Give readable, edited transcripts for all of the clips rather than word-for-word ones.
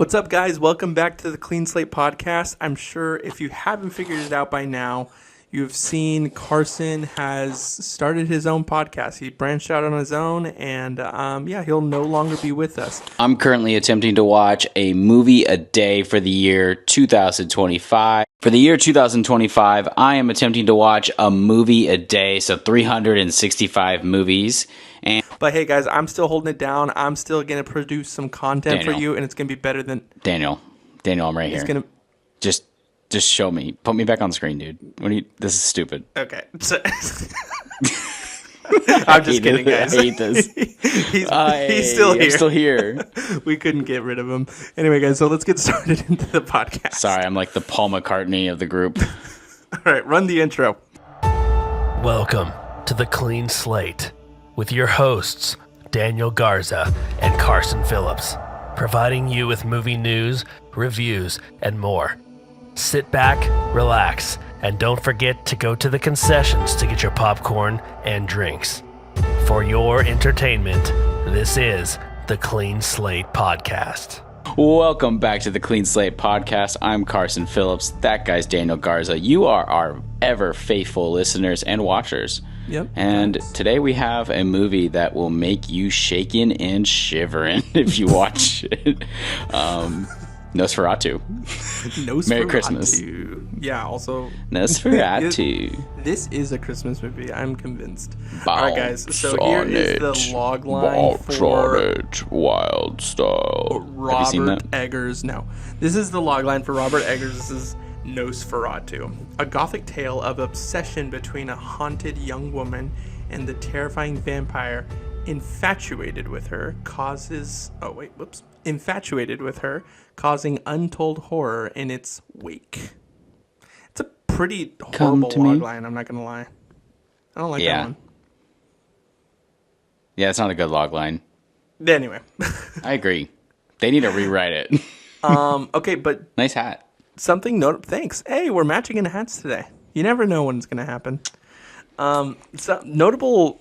What's up, guys? Welcome back to the Clean Slate Podcast. I'm sure if you haven't figured it out by now, you've seen Carson has started his own podcast. He branched out on his own, and he'll no longer be with us. I'm currently attempting to watch a movie a day for the year 2025. For the year 2025, I am attempting to watch a movie a day, so 365 movies. But hey, guys, I'm still holding it down. I'm still going to produce some content for you, and it's going to be better than... Daniel, I'm right here. Gonna... Just show me. Put me back on screen, dude. This is stupid. Okay. So... I'm just kidding, guys. I hate this. He's still here. I'm still here. We couldn't get rid of him. Anyway, guys, so let's get started into the podcast. Sorry, I'm like the Paul McCartney of the group. All right, run the intro. Welcome to the Clean Slate with your hosts, Daniel Garza and Carson Phillips, providing you with movie news, reviews, and more. Sit back, relax, and don't forget to go to the concessions to get your popcorn and drinks. For your entertainment, this is the Clean Slate Podcast. Welcome back to the Clean Slate Podcast. I'm Carson Phillips. That guy's Daniel Garza. You are our ever faithful listeners and watchers. Yep. And today we have a movie that will make you shaking and shivering if you watch it. Nosferatu. Merry Christmas. Yeah, also... Nosferatu. This is a Christmas movie, I'm convinced. Bounce all right, guys, so here is the log line for... Wild Style. Robert Eggers. No. This is the log line for Robert Eggers' Nosferatu, a gothic tale of obsession between a haunted young woman and the terrifying vampire infatuated with her, causing untold horror in its wake. It's a pretty horrible log line, I'm not going to lie. I don't like that one. Yeah, it's not a good log line. Anyway. I agree. They need to rewrite it. Okay, but... Nice hat. Something notable. Thanks. Hey, we're matching in hats today. You never know when it's going to happen. So notable,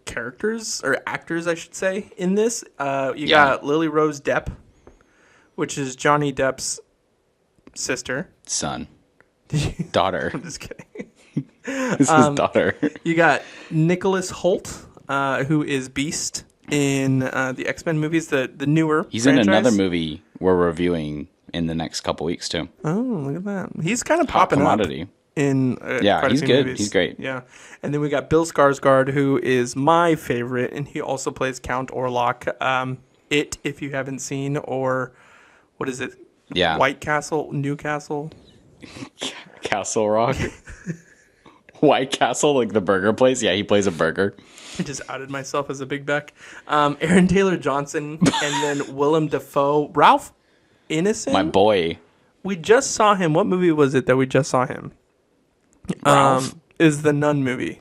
characters, or actors, I should say, in this. You got Lily Rose Depp, which is Johnny Depp's sister. Son. Daughter. I'm just kidding. This is daughter. You got Nicholas Hoult, who is Beast in the X-Men movies, the newer He's franchise. in another movie we're reviewing in the next couple weeks, too. Oh, look at that. He's kind of popping commodity. Up in he's good. Movies. He's great. Yeah. And then we got Bill Skarsgård, who is my favorite, and he also plays Count Orlok. If you haven't seen, or what is it? Yeah. White Castle, Newcastle? Castle Rock? White Castle, like the burger place? Yeah, he plays a burger. I just outed myself as a big Beck. Aaron Taylor Johnson, and then Willem Dafoe. Ralph Ineson? My boy. We just saw him. What movie was it that we just saw him? Is the Nun movie.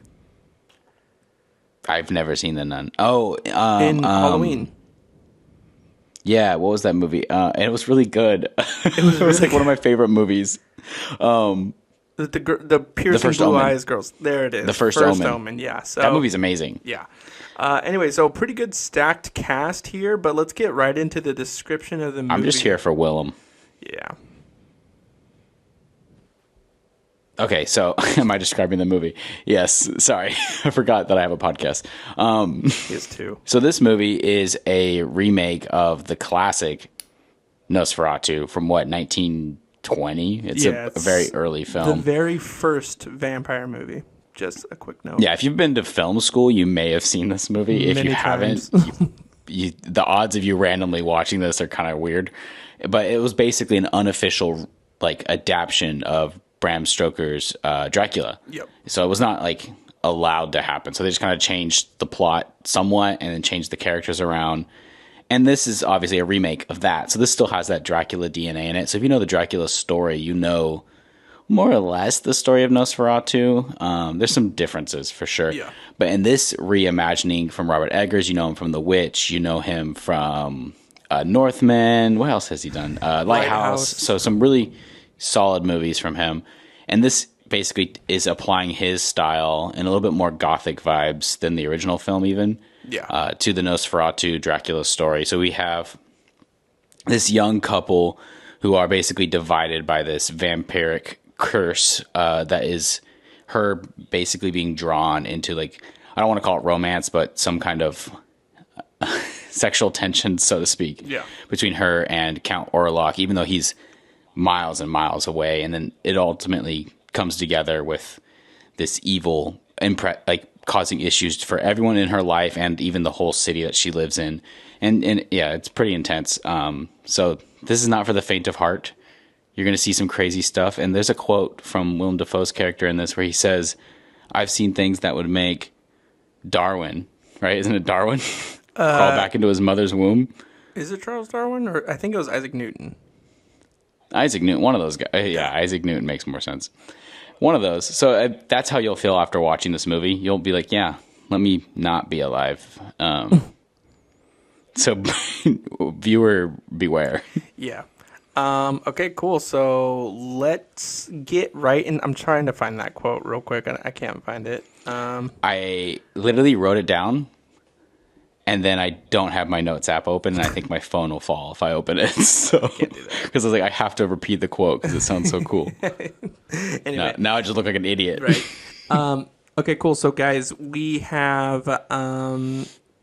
I've never seen The Nun. Oh, in Halloween. Yeah, what was that movie? And it was really good. It was like one of my favorite movies. The piercing blue eyes girls. There it is. The First Omen. Yeah. So that movie's amazing. Yeah. Anyway, so pretty good stacked cast here, but let's get right into the description of the movie. I'm just here for Willem. Yeah. Okay, so am I describing the movie? Yes. Sorry, I forgot that I have a podcast. He is too. So this movie is a remake of the classic Nosferatu from 1920? It's a very early film. The very first vampire movie. Just a quick note. Yeah, if you've been to film school, you may have seen this movie. If you haven't, the odds of you randomly watching this are kind of weird. But it was basically an unofficial adaptation of Bram Stoker's Dracula. Yep. So it was not allowed to happen. So they just kind of changed the plot somewhat and then changed the characters around. And this is obviously a remake of that. So this still has that Dracula DNA in it. So if you know the Dracula story, you know more or less the story of Nosferatu. There's some differences for sure. Yeah. But in this reimagining from Robert Eggers, you know him from The Witch. You know him from Northman. What else has he done? Lighthouse. So some really solid movies from him. And this basically is applying his style and a little bit more gothic vibes than the original film even. Yeah. To the Nosferatu Dracula story. So we have this young couple who are basically divided by this vampiric curse that is her basically being drawn into, like, I don't want to call it romance, but some kind of sexual tension, so to speak, between her and Count Orlok, even though he's miles and miles away. And then it ultimately comes together with this evil, causing issues for everyone in her life and even the whole city that she lives in. And yeah, it's pretty intense. So this is not for the faint of heart. You're going to see some crazy stuff. And there's a quote from Willem Dafoe's character in this where he says, "I've seen things that would make Darwin," right? Isn't it Darwin? Crawl back into his mother's womb. Is it Charles Darwin? Or I think it was Isaac Newton. Isaac Newton, one of those guys. Yeah, Isaac Newton makes more sense. One of those. So that's how you'll feel after watching this movie. You'll be like, yeah, let me not be alive. So viewer beware. Yeah. Okay, cool. So let's get right in. I'm trying to find that quote real quick, and I can't find it. I literally wrote it down, and then I don't have my notes app open, and I think my phone will fall if I open it. So, can't do that. Because I was like, I have to repeat the quote because it sounds so cool. Anyway. Now I just look like an idiot. Right. Okay, cool. So, guys, we have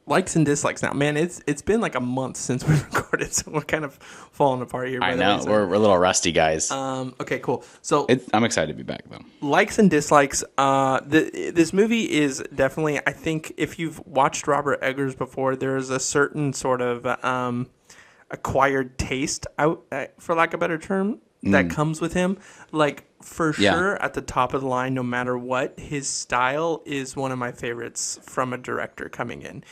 likes and dislikes now. Man, it's been like a month since we recorded, so we're kind of falling apart here. I know. We're a little rusty, guys. Okay, cool. So I'm excited to be back, though. Likes and dislikes. This movie is definitely, I think, if you've watched Robert Eggers before, there's a certain sort of acquired taste, out for lack of a better term, that comes with him. Like, for sure, at the top of the line, no matter what, his style is one of my favorites from a director coming in.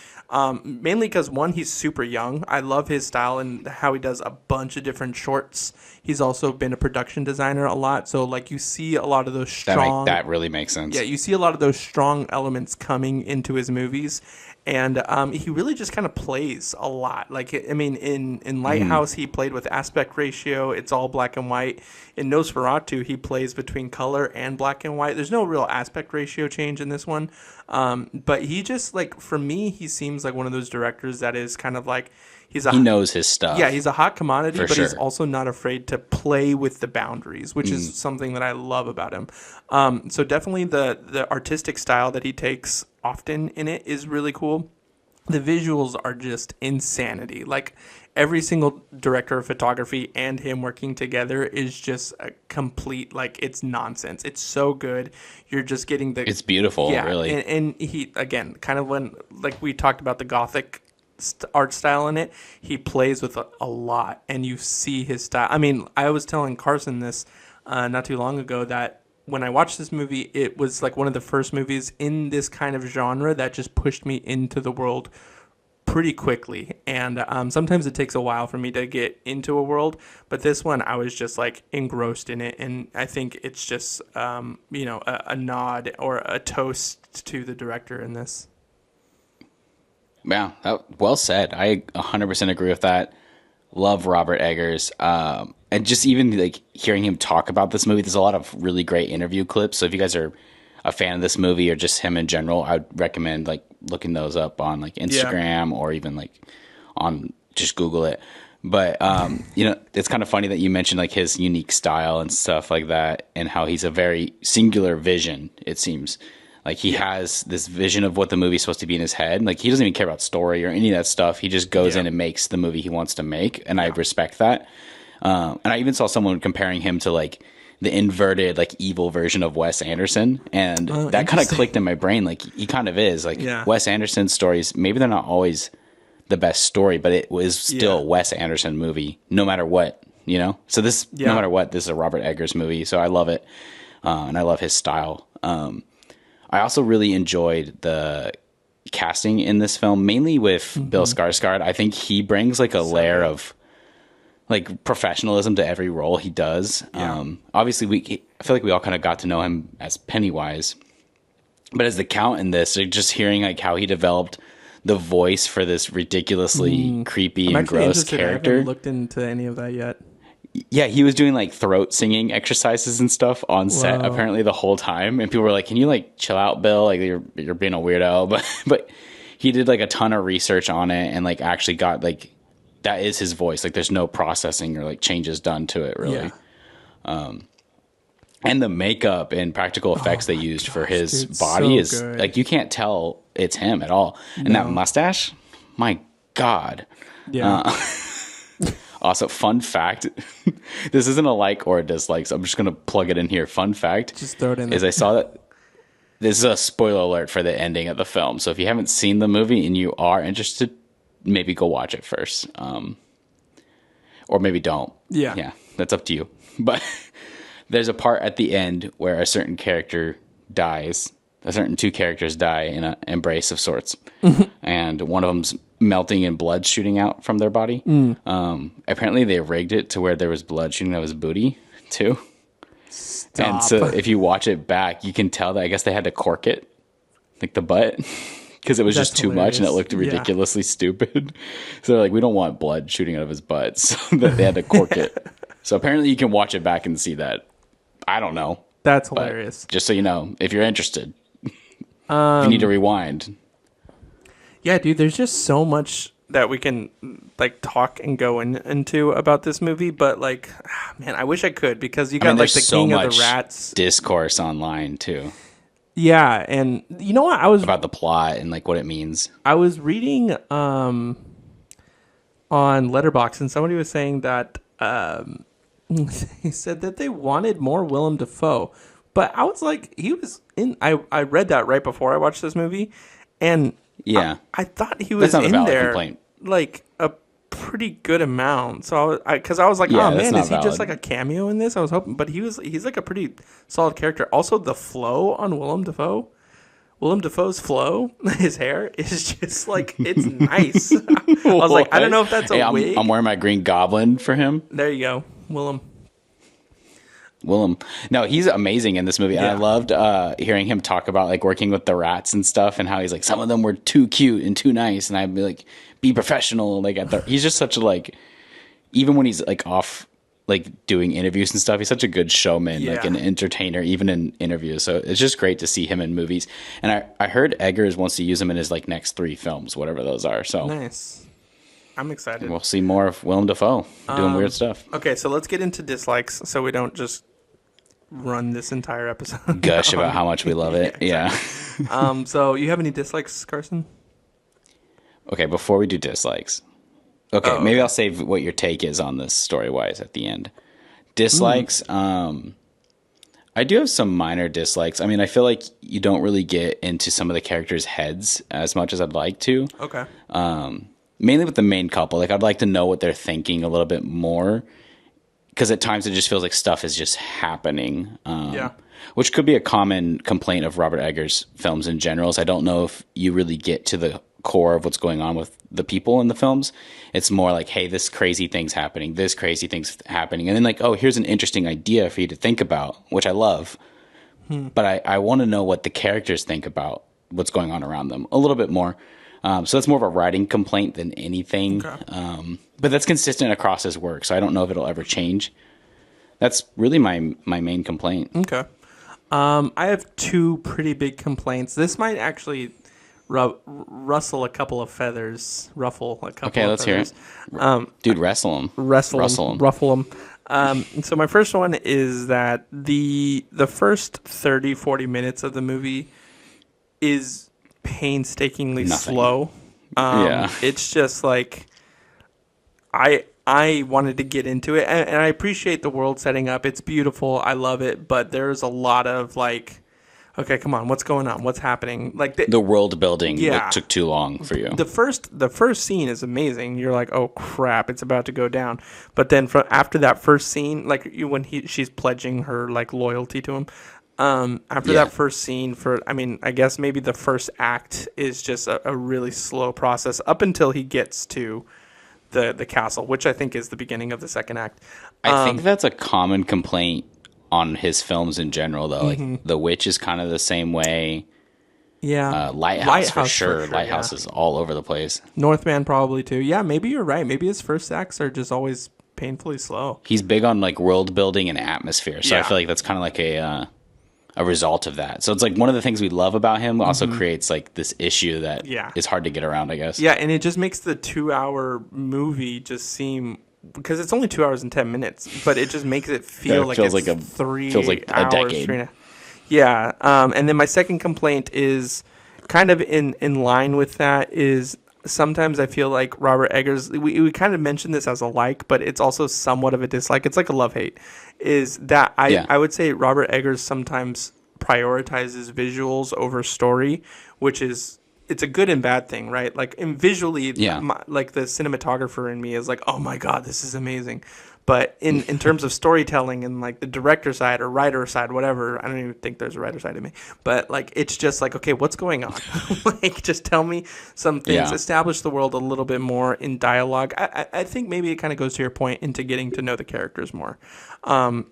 Mainly because, one, he's super young. I love his style and how he does a bunch of different shorts. He's also been a production designer a lot. So, like, you see a lot of those strong... That really makes sense. Yeah, you see a lot of those strong elements coming into his movies. And he really just kind of plays a lot. Like, I mean, in Lighthouse, he played with aspect ratio. It's all black and white. In Nosferatu, he plays between color and black and white. There's no real aspect ratio change in this one. But he just, like, for me, he seems like one of those directors that is kind of like... He knows his stuff. Yeah, he's a hot commodity, but sure. He's also not afraid to play with the boundaries, which is something that I love about him. So definitely the artistic style that he takes often in it is really cool. The visuals are just insanity. Like, every single director of photography and him working together is just a complete, like, it's nonsense. It's so good. You're just getting the... It's beautiful, really. And he, again, kind of when, like, we talked about the Gothic art style in it, he plays with a lot, and you see his style. I mean, I was telling Carson this not too long ago that when I watched this movie, it was like one of the first movies in this kind of genre that just pushed me into the world pretty quickly. And sometimes it takes a while for me to get into a world, but this one I was just like engrossed in it, and I think it's just a nod or a toast to the director in this. Yeah, well said. I 100% agree with that. Love Robert Eggers. And just even like hearing him talk about this movie, there's a lot of really great interview clips. So if you guys are a fan of this movie or just him in general, I'd recommend like looking those up on like Instagram or even like on just Google it. But, it's kind of funny that you mentioned like his unique style and stuff like that and how he's a very singular vision, it seems. Like, he has this vision of what the movie's supposed to be in his head. Like, he doesn't even care about story or any of that stuff. He just goes in and makes the movie he wants to make, and I respect that. And I even saw someone comparing him to, like, the inverted, like, evil version of Wes Anderson, and that kind of clicked in my brain. Like, he kind of is. Like, Wes Anderson's stories, maybe they're not always the best story, but it was still a Wes Anderson movie, no matter what, you know? So this, no matter what, this is a Robert Eggers movie, so I love it, and I love his style. I also really enjoyed the casting in this film, mainly with Bill Skarsgård. I think he brings like a layer of like professionalism to every role he does. Obviously, I feel like we all kind of got to know him as Pennywise, but as the Count in this, like, just hearing like how he developed the voice for this ridiculously creepy and gross character. I haven't looked into any of that yet. Yeah, he was doing like throat singing exercises and stuff on set apparently the whole time, and people were like, "Can you like chill out, Bill? Like you're being a weirdo." But he did like a ton of research on it and like actually got like that is his voice. Like there's no processing or like changes done to it really. Yeah. And the makeup and practical effects they used for his dude, body so is good. like you can't tell it's him at all. And that mustache, my God. Yeah. Also, fun fact, this isn't a like or a dislike, so I'm just going to plug it in here. Fun fact, Just throw it in is there. I saw that this is a spoiler alert for the ending of the film. So if you haven't seen the movie and you are interested, maybe go watch it first. Or maybe don't. Yeah. Yeah, that's up to you. But there's a part at the end where a certain character dies. A certain two characters die in an embrace of sorts. And one of them's melting and blood shooting out from their body. Apparently they rigged it to where there was blood shooting out of his booty too. Stop. And so if you watch it back, you can tell that I guess they had to cork it, like the butt, because it was That's just too much and it hilarious. looked ridiculously stupid. So they're like, we don't want blood shooting out of his butt, so that they had to cork it. So apparently you can watch it back and see that. I don't know. That's But hilarious. just so you know, if you're interested, you need to rewind. Yeah, dude, there's just so much that we can like talk and go into about this movie, but like, man, I wish I could because you got like there's the so King of much the Rats. discourse online too Yeah, and you know what? about the plot and like what it means. I was reading on Letterboxd, and somebody was saying that he said that they wanted more Willem Dafoe, but I was like, he was in. I read that right before I watched this movie, and Yeah, I thought he was That's not a in valid there complaint. like a pretty good amount. So because I was like, Yeah, oh that's man, not is he just valid. like a cameo in this? I was hoping, but he's like a pretty solid character. Also, the flow on Willem Dafoe's flow, his hair is just like it's nice. I was like, I don't know if that's a Hey, wig. I'm wearing my Green Goblin for him. There you go, Willem. No, he's amazing in this movie. And I Yeah. loved hearing him talk about like working with the rats and stuff and how he's like, some of them were too cute and too nice. And I'd be like, be professional. Like he's just such a like, even when he's like off, like doing interviews and stuff, he's such a good showman, like Yeah. an entertainer, even in interviews. So it's just great to see him in movies. And I heard Eggers wants to use him in his like next 3 films, whatever those are. So Nice. I'm excited. we'll see more of Willem Dafoe doing weird stuff. Okay, so let's get into dislikes, so we don't just run this entire episode. Gush about how much we love it. Yeah. So you have any dislikes, Carson? Okay, before we do dislikes. Okay, maybe I'll save what your take is on this story-wise at the end. Dislikes, I do have some minor dislikes. I mean, I feel like you don't really get into some of the characters' heads as much as I'd like to. Okay. Mainly with the main couple. Like, I'd like to know what they're thinking a little bit more. Because at times it just feels like stuff is just happening. Yeah. Which could be a common complaint of Robert Eggers' films in general. Is I don't know if you really get to the core of what's going on with the people in the films. It's more like, hey, this crazy thing's happening, this crazy thing's happening. And then like, oh, here's an interesting idea for you to think about, which I love. But I want to know what the characters think about what's going on around them a little bit more. So that's more of a writing complaint than anything. Okay. But that's consistent across his work, so I don't know if it'll ever change. That's really my main complaint. Okay. I have 2 pretty big complaints. This might actually ruffle a couple of feathers. Okay, let's hear feathers. it. Dude, wrestle him. Ruffle them. So my first one is that the first 30, 40 minutes of the movie is painstakingly Nothing. slow. Yeah. It's just like I wanted to get into it, and I appreciate the world setting up. It's beautiful. I love it, but there's a lot of like, okay, come on, what's going on? What's happening? Like The world building Yeah. took too long for you. the first scene is amazing. You're like, oh crap, it's about to go down. But then after that first scene, like when she's pledging her like loyalty to him. After Yeah. that first scene, I guess maybe the first act is just a really slow process up until he gets to the castle, which I think is the beginning of the second act. I think that's a common complaint on his films in general, though. Like The Witch is kind of the same way. Yeah, Lighthouse for sure. Lighthouse yeah. is all over the place. Northman probably too. Yeah, maybe you're right. Maybe his first acts are just always painfully slow. He's big on like world building and atmosphere, so I Yeah. feel like that's kind of like a result of that. So it's like one of the things we love about him also creates like this issue that is hard to get around, I guess. Yeah, and it just makes the 2-hour movie just seem, because it's only 2 hours and 10 minutes, but it just makes it feel like it's like 3 feels like hours, a decade. Yeah, and then my second complaint is kind of in line with that is sometimes I feel like Robert Eggers, we kind of mentioned this as a like, but it's also somewhat of a dislike. It's like a love-hate. Is that I would say Robert Eggers sometimes prioritizes visuals over story, which is, it's a good and bad thing, right? Like, and visually, like the cinematographer in me is like, oh my God, this is amazing. But in terms of storytelling and like the director side or writer side, whatever, I don't even think there's a writer side to me. But like, it's just like, okay, what's going on? Like, just tell me some things, establish the world a little bit more in dialogue. I think maybe it kind of goes to your point into getting to know the characters more.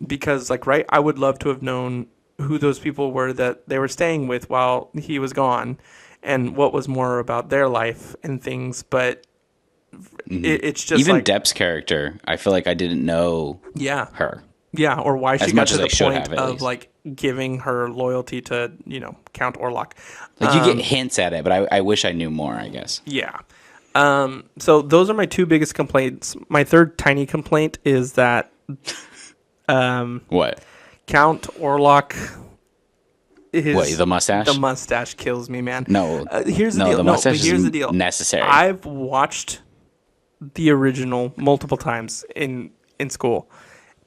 Because like, right, I would love to have known who those people were that they were staying with while he was gone and what was more about their life and things. But it's just even like Depp's character. I feel like I didn't know her. Yeah, or why she as got much to as the I should point have, of like giving her loyalty to, Count Orlok. Like you get hints at it, but I wish I knew more, I guess. Yeah. So those are my two biggest complaints. My third tiny complaint is that What? Count Orlok The mustache? The mustache kills me, man. No. Here's the deal. The mustache here's the is deal. necessary. I've watched the original multiple times in school.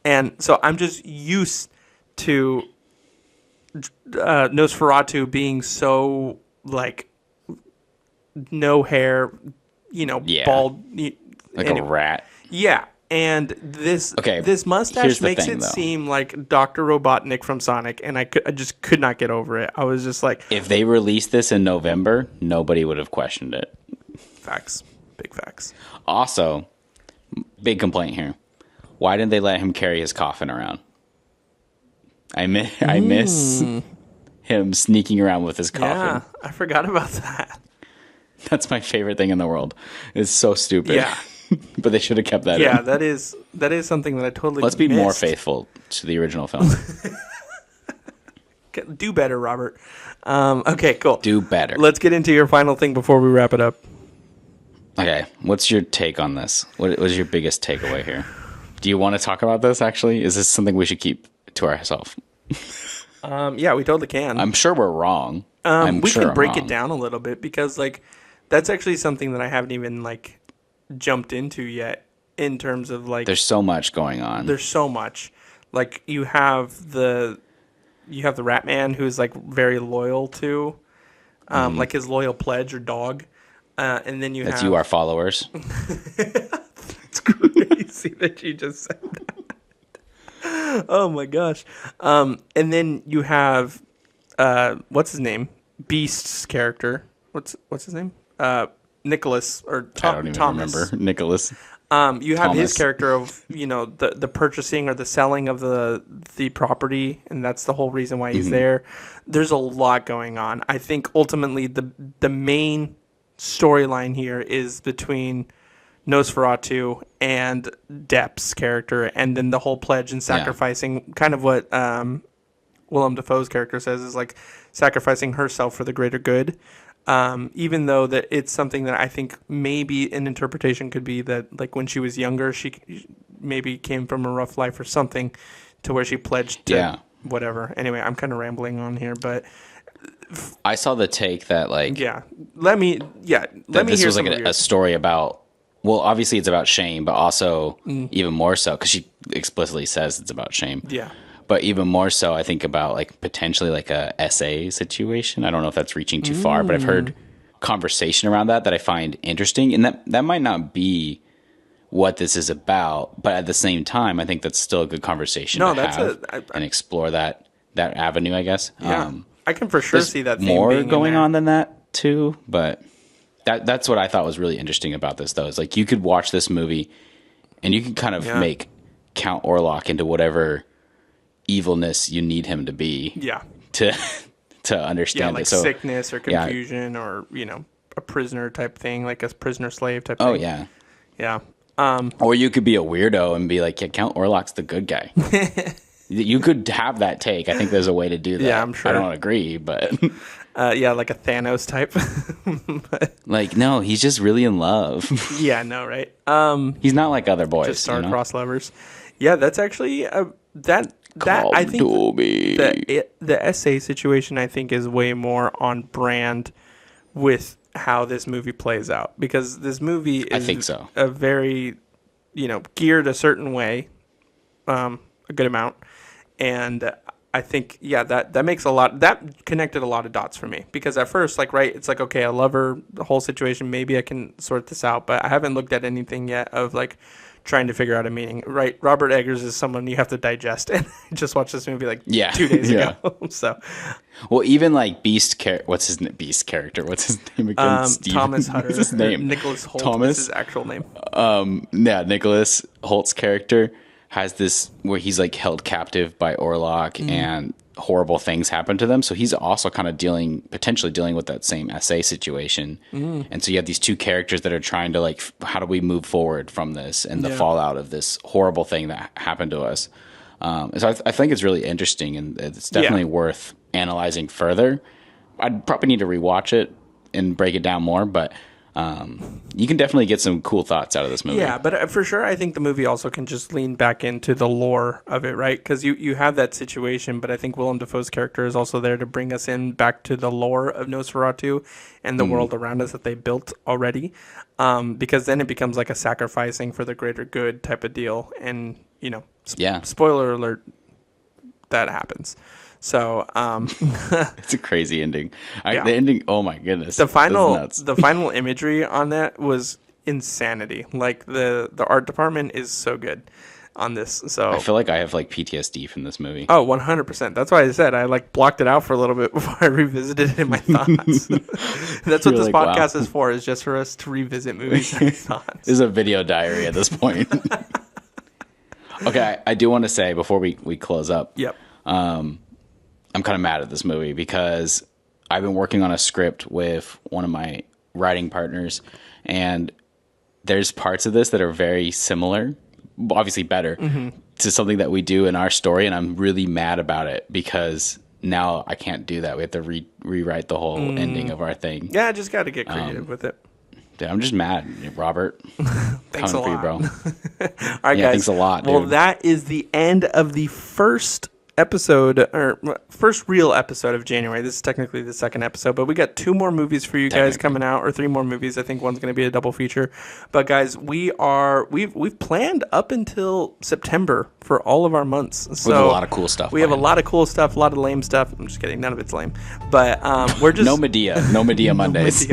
And so I'm just used to Nosferatu being so, like, no hair, bald. Like a rat. Yeah. And this mustache makes it seem like Dr. Robotnik from Sonic, and I just could not get over it. I was just like... If they released this in November, nobody would have questioned it. Facts. Big facts. Also, big complaint here. Why didn't they let him carry his coffin around? I miss him sneaking around with his coffin. Yeah, I forgot about that. That's my favorite thing in the world. It's so stupid. Yeah. But they should have kept that in. Yeah, that is something that I totally Let's be missed. more faithful to the original film. Do better, Robert. Okay, cool. Do better. Let's get into your final thing before we wrap it up. Okay, what's your take on this? What was your biggest takeaway here? Do you want to talk about this, actually? Is this something we should keep to ourselves? Yeah, we totally can. I'm sure we're wrong. We can break it down a little bit because, like, that's actually something that I haven't even, like, jumped into yet in terms of, like... There's so much going on. There's so much. Like, you have the Rat Man who's, like, very loyal to, like, his loyal pledge or dog. And then That's you, our followers. It's crazy that you just said that. Oh my gosh. And then you have what's his name? Beast's character. What's his name? Nicholas or I don't even Thomas. remember. Nicholas. You have his character of, the purchasing or the selling of the property, and that's the whole reason why he's there. There's a lot going on. I think ultimately the main storyline here is between Nosferatu and Depp's character, and then the whole pledge and sacrificing, kind of what Willem Dafoe's character says is like sacrificing herself for the greater good. Even though that it's something that I think maybe an interpretation could be that, like, when she was younger, she maybe came from a rough life or something to where she pledged to whatever. Anyway, I'm kind of rambling on here, but I saw the take that, like, let me this hear was like a story about, well, obviously it's about shame, but also even more so because she explicitly says it's about shame. Yeah. But even more so, I think about, like, potentially like a essay situation. I don't know if that's reaching too far, but I've heard conversation around that I find interesting, and that might not be what this is about, but at the same time, I think that's still a good conversation to have and explore that avenue, I guess. Yeah, I can for sure see that theme more being going on than that too, but that's what I thought was really interesting about this, though. Is like you could watch this movie and you can kind of make Count Orlok into whatever evilness you need him to be. Yeah. To understand like it. So, sickness or confusion or a prisoner type thing, like a prisoner slave type thing. Oh yeah. Yeah. Or you could be a weirdo and be like, yeah, Count Orlok's the good guy. You could have that take. I think there's a way to do that. Yeah, I'm sure. I don't agree, but yeah, like a Thanos type. But, like, no, he's just really in love. yeah, no, right? He's not like other boys. Just star-crossed lovers. Yeah, that's actually that Come I think to me. the essay situation I think is way more on brand with how this movie plays out, because this movie is I think so. a very geared a certain way, a good amount, and I think that makes that connected a lot of dots for me, because at first, like, right, it's like, okay, I love her, the whole situation, maybe I can sort this out, but I haven't looked at anything yet of like trying to figure out a meaning, right? Robert Eggers is someone you have to digest, and I just watched this movie like 2 days ago. So, well, even like what's his character? What's his name again? Thomas Hutter. What's his name? Nicholas Holt. Thomas. Is his actual name. Nicholas Holt's character has this where he's like held captive by Orlok, and horrible things happen to them. So he's also kind of potentially dealing with that same SA situation. And so you have these two characters that are trying to like, how do we move forward from this and the fallout of this horrible thing that happened to us? So I think it's really interesting, and it's definitely worth analyzing further. I'd probably need to rewatch it and break it down more, but you can definitely get some cool thoughts out of this movie. Yeah, but for sure, I think the movie also can just lean back into the lore of it, right? Because you have that situation, but I think Willem Dafoe's character is also there to bring us in back to the lore of Nosferatu and the world around us that they built already. Because then it becomes like a sacrificing for the greater good type of deal. And, spoiler alert, that happens. So it's a crazy ending. The ending, oh my goodness. The final imagery on that was insanity. Like the art department is so good on this. So I feel like I have like PTSD from this movie. Oh, 100%. That's why I said I like blocked it out for a little bit before I revisited it in my thoughts. That's what this podcast is for, is just for us to revisit movies and thoughts. This is a video diary at this point. Okay, I do want to say before we close up. Yep. I'm kind of mad at this movie because I've been working on a script with one of my writing partners, and there's parts of this that are very similar, obviously better, to something that we do in our story, and I'm really mad about it because now I can't do that. We have to rewrite the whole ending of our thing. Yeah, I just got to get creative with it. Yeah, I'm just mad, Robert. Thanks a lot. For you, bro. All right, guys. Thanks a lot, dude. Well, that is the end of the first episode, or first real episode of January. This is technically the second episode, but we got 2 more movies for you guys coming out, or 3 more movies. I think one's going to be a double feature. But guys, we've planned up until September for all of our months. So we have a lot of cool stuff. We have a lot of cool stuff, a lot of lame stuff. I'm just kidding, none of it's lame. But we're just no Medea Mondays. No Medea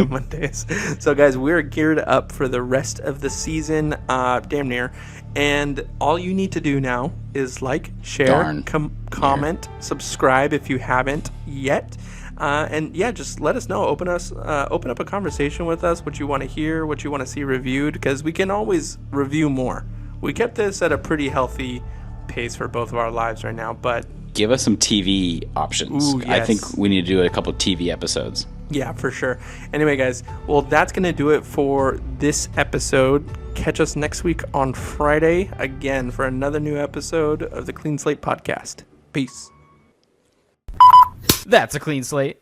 Mondays. So guys, we're geared up for the rest of the season, damn near. And all you need to do now is like, share, comment, subscribe if you haven't yet. And yeah, just let us know. Open up a conversation with us, what you want to hear, what you want to see reviewed, because we can always review more. We kept this at a pretty healthy pace for both of our lives right now, but give us some TV options. Ooh, yes. I think we need to do a couple TV episodes. Yeah, for sure. Anyway, guys, well, that's going to do it for this episode. Catch us next week on Friday again for another new episode of the Clean Slate Podcast. Peace. That's a Clean Slate.